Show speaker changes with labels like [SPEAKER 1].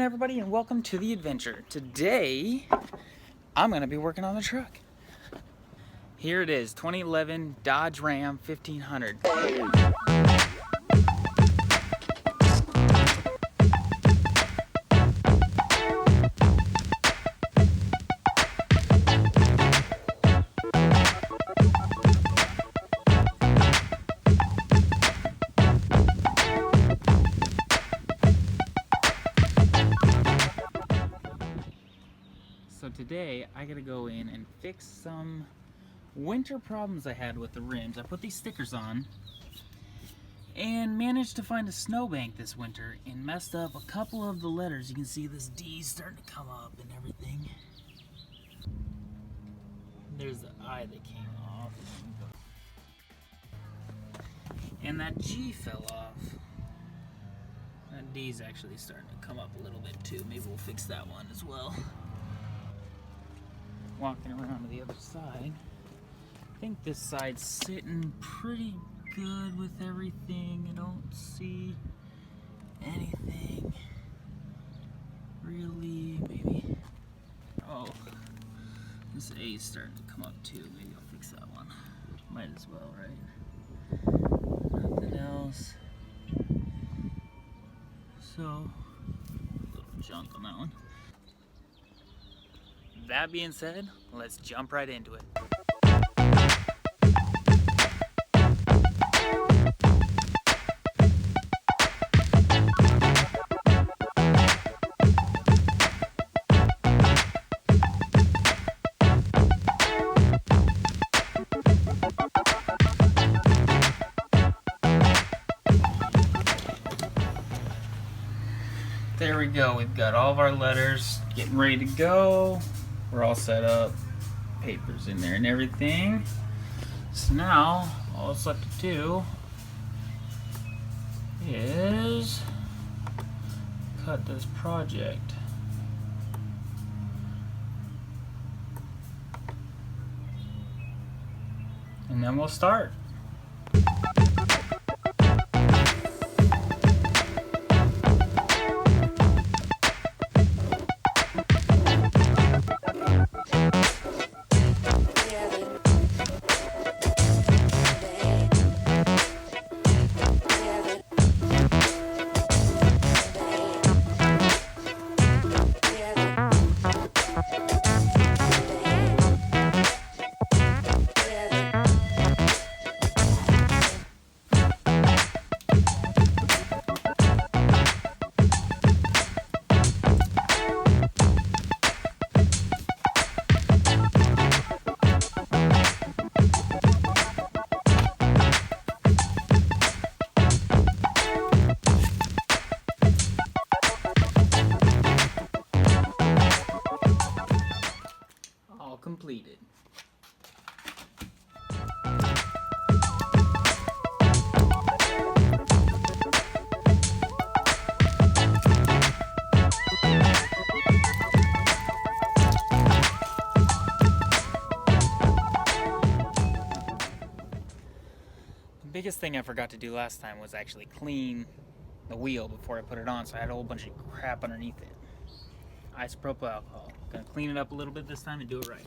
[SPEAKER 1] everybody, and welcome to the adventure. Today, I'm going to be working on the truck. Here it is, 2011 Dodge Ram 1500. So today, I gotta go in and fix some winter problems I had with the rims. I put these stickers on and managed to find a snowbank this winter and messed up a couple of the letters. You can see this D starting to come up and everything. There's the I that came off. And that G fell off. That D's actually starting to come up a little bit too. Maybe we'll fix that one as well. Walking around to the other side. I think this side's sitting pretty good with everything. I don't see anything really, maybe. Oh, this A's starting to come up too. Maybe I'll fix that one. Might as well, right? Nothing else. So, a little junk on that one. That being said, let's jump right into it. There we go, we've got all of our letters getting ready to go. We're all set up, papers in there and everything. So now, all it's left to do is cut this project. And then we'll start. Completed. The biggest thing I forgot to do last time was actually clean the wheel before I put it on, so I had a whole bunch of crap underneath it. Isopropyl alcohol. Gonna clean it up a little bit this time and do it right.